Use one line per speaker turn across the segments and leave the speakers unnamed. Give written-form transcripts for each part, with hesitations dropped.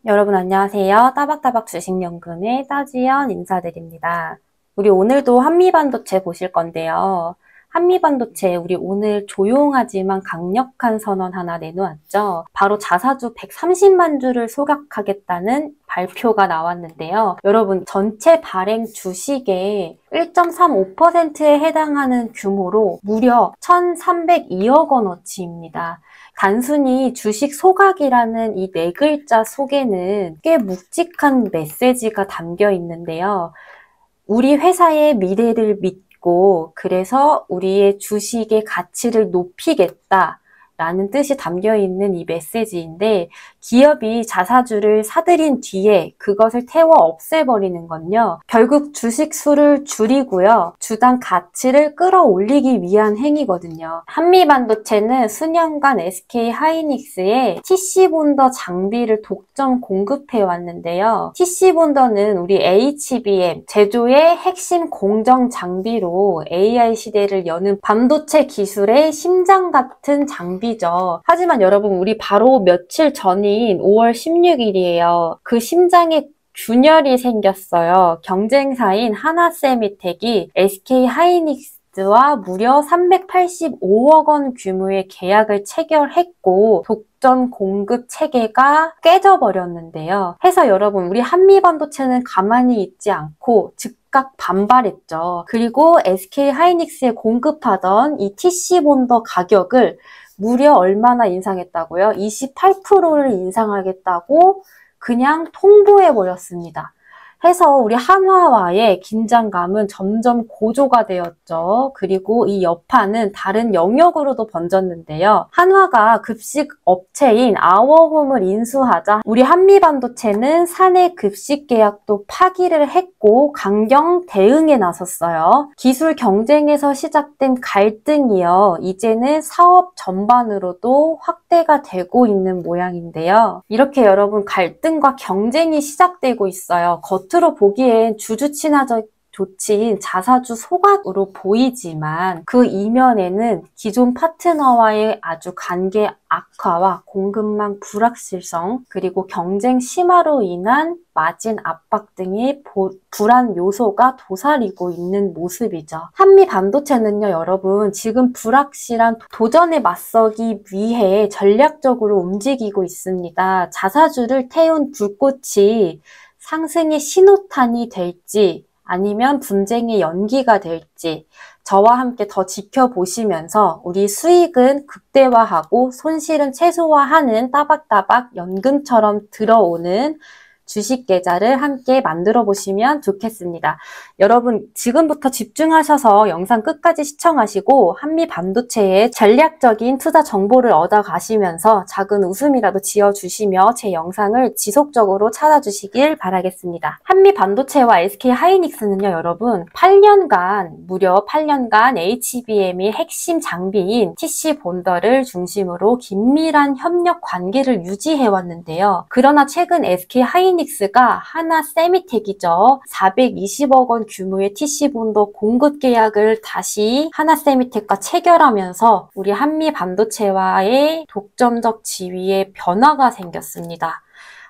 여러분 안녕하세요. 따박따박 주식연금의 따지연 인사드립니다. 우리 오늘도 한미반도체 보실 건데요. 한미반도체 우리 오늘 조용하지만 강력한 선언 하나 내놓았죠. 바로 자사주 130만 주를 소각하겠다는 발표가 나왔는데요. 여러분 전체 발행 주식의 1.35%에 해당하는 규모로 무려 1,302억 원어치입니다. 단순히 주식 소각이라는 이 네 글자 속에는 꽤 묵직한 메시지가 담겨 있는데요. 우리 회사의 미래를 믿고 그래서 우리의 주식의 가치를 높이겠다 라는 뜻이 담겨 있는 이 메시지인데, 기업이 자사주를 사들인 뒤에 그것을 태워 없애버리는 건요, 결국 주식 수를 줄이고요, 주당 가치를 끌어올리기 위한 행위거든요. 한미반도체는 수년간 SK 하이닉스에 TC본더 장비를 독점 공급해 왔는데요. TC본더는 우리 HBM 제조의 핵심 공정 장비로 AI 시대를 여는 반도체 기술의 심장 같은 장비 죠. 하지만 여러분, 우리 바로 며칠 전인 5월 16일이에요. 그 심장에 균열이 생겼어요. 경쟁사인 하나세미텍이 SK 하이닉스와 무려 385억 원 규모의 계약을 체결했고 독점 공급 체계가 깨져버렸는데요. 해서 여러분, 우리 한미반도체는 가만히 있지 않고 즉각 반발했죠. 그리고 SK 하이닉스에 공급하던 이 TC본더 가격을 무려 얼마나 인상했다고요? 28%를 인상하겠다고 그냥 통보해버렸습니다. 해서 우리 한화와의 긴장감은 점점 고조가 되었죠. 그리고 이 여파는 다른 영역으로도 번졌는데요. 한화가 급식 업체인 아워홈을 인수하자 우리 한미반도체는 사내 급식 계약도 파기를 했고 강경 대응에 나섰어요. 기술 경쟁에서 시작된 갈등이요, 이제는 사업 전반으로도 확대가 되고 있는 모양인데요. 이렇게 여러분, 갈등과 경쟁이 시작되고 있어요. 겉으로 보기엔 주주친화적 조치인 자사주 소각으로 보이지만 그 이면에는 기존 파트너와의 아주 관계 악화와 공급망 불확실성, 그리고 경쟁 심화로 인한 마진 압박 등의 불안 요소가 도사리고 있는 모습이죠. 한미 반도체는요, 여러분, 지금 불확실한 도전에 맞서기 위해 전략적으로 움직이고 있습니다. 자사주를 태운 불꽃이 상승의 신호탄이 될지 아니면 분쟁의 연기가 될지 저와 함께 더 지켜보시면서 우리 수익은 극대화하고 손실은 최소화하는 따박따박 연금처럼 들어오는 주식 계좌를 함께 만들어 보시면 좋겠습니다. 여러분, 지금부터 집중하셔서 영상 끝까지 시청하시고 한미 반도체의 전략적인 투자 정보를 얻어 가시면서 작은 웃음이라도 지어주시며 제 영상을 지속적으로 찾아주시길 바라겠습니다. 한미 반도체와 SK 하이닉스는요, 여러분, 무려 8년간 HBM의 핵심 장비인 TC본더를 중심으로 긴밀한 협력 관계를 유지해 왔는데요. 그러나 최근 SK 하이닉스가 하나세미텍이죠. 420억 원 규모의 TC본더 공급 계약을 다시 하나세미텍과 체결하면서 우리 한미반도체와의 독점적 지위에 변화가 생겼습니다.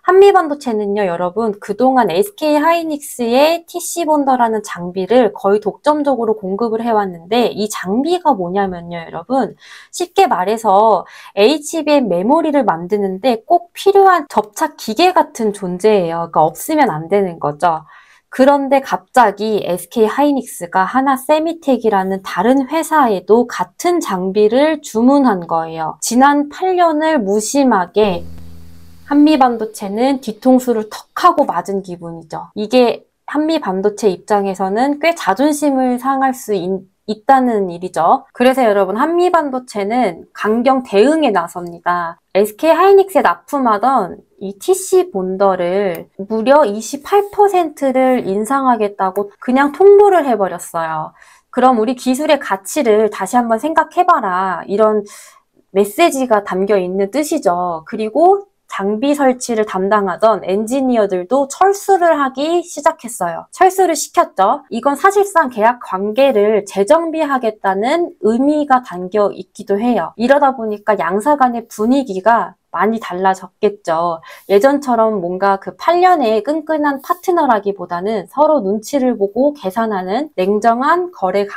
한미반도체는요, 여러분, 그동안 SK 하이닉스의 TC본더라는 장비를 거의 독점적으로 공급을 해왔는데, 이 장비가 뭐냐면요, 여러분, 쉽게 말해서 HBM 메모리를 만드는데 꼭 필요한 접착 기계 같은 존재예요. 그러니까 없으면 안 되는 거죠. 그런데 갑자기 SK 하이닉스가 하나세미텍이라는 다른 회사에도 같은 장비를 주문한 거예요. 지난 8년을 무심하게 한미반도체는 뒤통수를 턱 하고 맞은 기분이죠. 이게 한미반도체 입장에서는 꽤 자존심을 상할 수 있다는 일이죠. 그래서 여러분, 한미반도체는 강경 대응에 나섭니다. SK 하이닉스에 납품하던 이 TC본더를 무려 28%를 인상하겠다고 그냥 통보를 해버렸어요. 그럼 우리 기술의 가치를 다시 한번 생각해봐라, 이런 메시지가 담겨 있는 뜻이죠. 그리고 장비 설치를 담당하던 엔지니어들도 철수를 하기 시작했어요. 철수를 시켰죠. 이건 사실상 계약 관계를 재정비하겠다는 의미가 담겨 있기도 해요. 이러다 보니까 양사 간의 분위기가 많이 달라졌겠죠. 예전처럼 뭔가 그 8년의 끈끈한 파트너라기보다는 서로 눈치를 보고 계산하는 냉정한 거래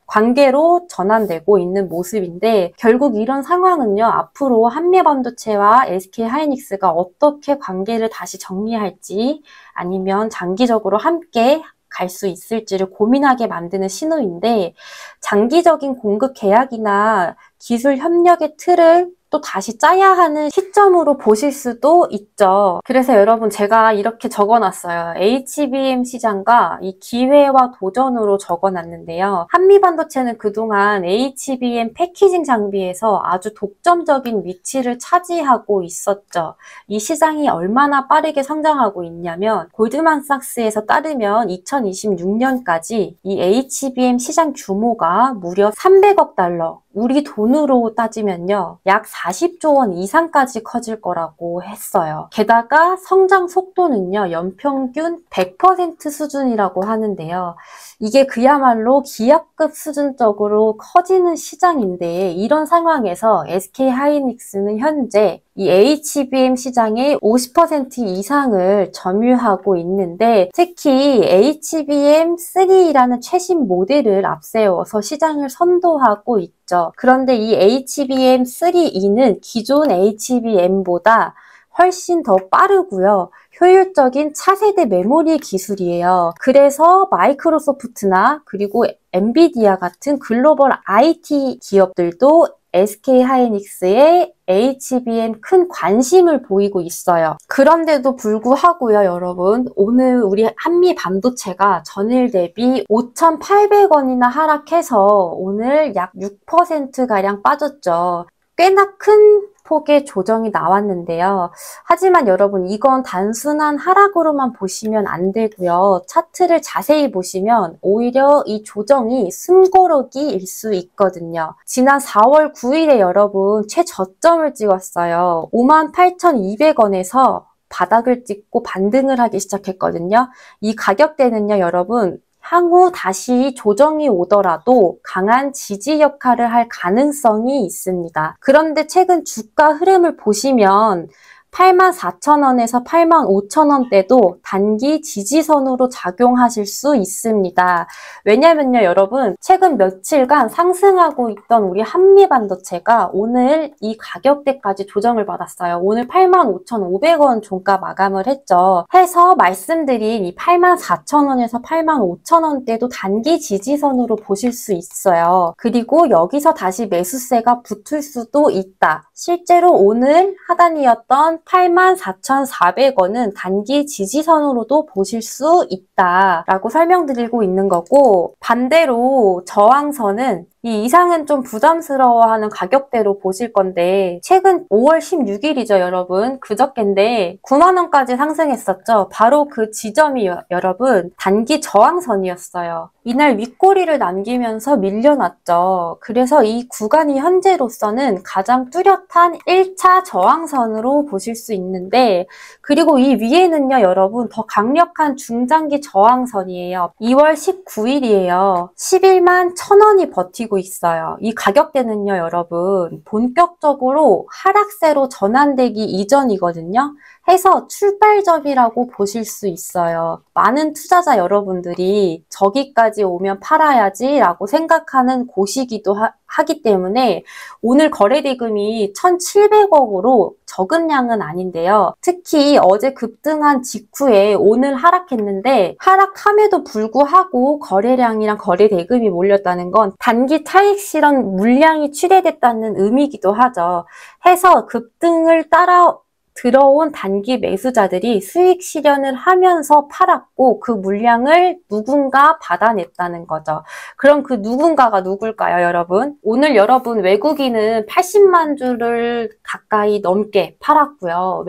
관계로 전환되고 있는 모습인데, 결국 이런 상황은요, 앞으로 한미반도체와 SK하이닉스가 어떻게 관계를 다시 정리할지, 아니면 장기적으로 함께 갈 수 있을지를 고민하게 만드는 신호인데, 장기적인 공급 계약이나 기술 협력의 틀을 또 다시 짜야 하는 시점으로 보실 수도 있죠. 그래서 여러분, 제가 이렇게 적어놨어요. HBM 시장과 이 기회와 도전으로 적어놨는데요. 한미반도체는 그동안 HBM 패키징 장비에서 아주 독점적인 위치를 차지하고 있었죠. 이 시장이 얼마나 빠르게 성장하고 있냐면, 골드만삭스에서 따르면 2026년까지 이 HBM 시장 규모가 무려 300억 달러, 우리 돈으로 따지면요, 약 40조 원 이상까지 커질 거라고 했어요. 게다가 성장 속도는요, 연평균 100% 수준이라고 하는데요. 이게 그야말로 기업급 수준적으로 커지는 시장인데, 이런 상황에서 SK하이닉스는 현재 이 HBM 시장의 50% 이상을 점유하고 있는데, 특히 HBM3라는 최신 모델을 앞세워서 시장을 선도하고 있죠. 그런데 이 HBM3E는 기존 HBM보다 훨씬 더 빠르고요. 효율적인 차세대 메모리 기술이에요. 그래서 마이크로소프트나 그리고 엔비디아 같은 글로벌 IT 기업들도 SK하이닉스의 HBM 큰 관심을 보이고 있어요. 그런데도 불구하고요, 여러분, 오늘 우리 한미 반도체가 전일 대비 5,800원이나 하락해서 오늘 약 6%가량 빠졌죠. 꽤나 큰 폭의 조정이 나왔는데요. 하지만 여러분, 이건 단순한 하락으로만 보시면 안 되고요. 차트를 자세히 보시면 오히려 이 조정이 숨고르기일 수 있거든요. 지난 4월 9일에 여러분 최저점을 찍었어요. 58,200원에서 바닥을 찍고 반등을 하기 시작했거든요. 이 가격대는요, 여러분, 향후 다시 조정이 오더라도 강한 지지 역할을 할 가능성이 있습니다. 그런데 최근 주가 흐름을 보시면 84,000원에서 85,000원대도 단기 지지선으로 작용하실 수 있습니다. 왜냐면요, 여러분, 최근 며칠간 상승하고 있던 우리 한미반도체가 오늘 이 가격대까지 조정을 받았어요. 오늘 85,500원 종가 마감을 했죠. 해서 말씀드린 이 84,000원에서 85,000원대도 단기 지지선으로 보실 수 있어요. 그리고 여기서 다시 매수세가 붙을 수도 있다. 실제로 오늘 하단이었던 84,400원은 단기 지지선으로도 보실 수 있다라고 설명드리고 있는 거고, 반대로 저항선은 이 이상은 좀 부담스러워하는 가격대로 보실 건데, 최근 5월 16일이죠, 여러분. 그저께인데 9만원까지 상승했었죠. 바로 그 지점이 여러분 단기 저항선이었어요. 이날 윗꼬리를 남기면서 밀려났죠. 그래서 이 구간이 현재로서는 가장 뚜렷한 1차 저항선으로 보실 수 있는데, 그리고 이 위에는요, 여러분, 더 강력한 중장기 저항선이에요. 2월 19일이에요. 11만 1,000원이 버티고 있어요. 이 가격대는요, 여러분, 본격적으로 하락세로 전환되기 이전이거든요. 해서 출발점이라고 보실 수 있어요. 많은 투자자 여러분들이 저기까지 오면 팔아야지 라고 생각하는 곳이기도 하기 때문에 오늘 거래대금이 1,700억으로 적은 양은 아닌데요. 특히 어제 급등한 직후에 오늘 하락했는데, 하락함에도 불구하고 거래량이랑 거래대금이 몰렸다는 건 단기 차익 실현 물량이 출회됐다는 의미이기도 하죠. 해서 급등을 따라 들어온 단기 매수자들이 수익 실현을 하면서 팔았고, 그 물량을 누군가 받아냈다는 거죠. 그럼 그 누군가가 누굴까요, 여러분? 오늘 여러분, 외국인은 80만 주를 가까이 넘게 팔았고요.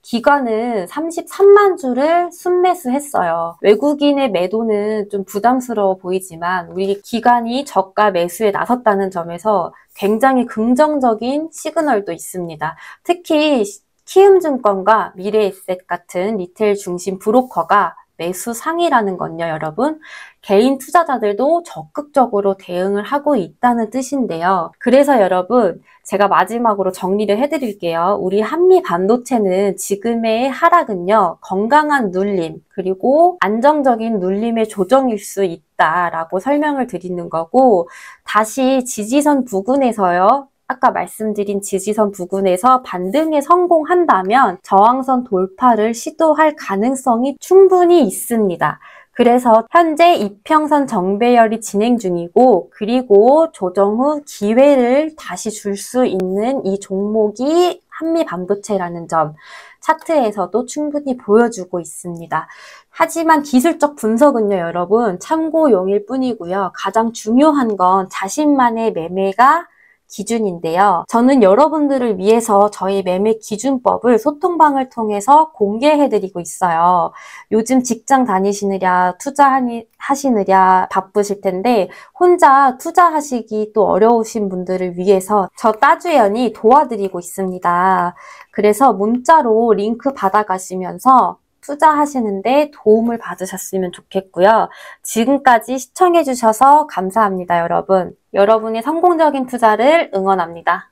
기관은 33만 주를 순매수했어요. 외국인의 매도는 좀 부담스러워 보이지만 우리 기관이 저가 매수에 나섰다는 점에서 굉장히 긍정적인 시그널도 있습니다. 특히 키움증권과 미래에셋 같은 리테일 중심 브로커가 매수 상이라는 건요, 여러분. 개인 투자자들도 적극적으로 대응을 하고 있다는 뜻인데요. 그래서 여러분, 제가 마지막으로 정리를 해드릴게요. 우리 한미 반도체는 지금의 하락은요, 건강한 눌림, 그리고 안정적인 눌림의 조정일 수 있다라고 설명을 드리는 거고, 다시 지지선 부근에서요, 아까 말씀드린 지지선 부근에서 반등에 성공한다면 저항선 돌파를 시도할 가능성이 충분히 있습니다. 그래서 현재 이평선 정배열이 진행 중이고, 그리고 조정 후 기회를 다시 줄 수 있는 이 종목이 한미반도체라는 점, 차트에서도 충분히 보여주고 있습니다. 하지만 기술적 분석은요, 여러분, 참고용일 뿐이고요. 가장 중요한 건 자신만의 매매가 기준인데요. 저는 여러분들을 위해서 저희 매매 기준법을 소통방을 통해서 공개해드리고 있어요. 요즘 직장 다니시느냐, 투자하시느냐 바쁘실 텐데 혼자 투자하시기 또 어려우신 분들을 위해서 저 따주연이 도와드리고 있습니다. 그래서 문자로 링크 받아가시면서 투자하시는데 도움을 받으셨으면 좋겠고요. 지금까지 시청해주셔서 감사합니다, 여러분. 여러분의 성공적인 투자를 응원합니다.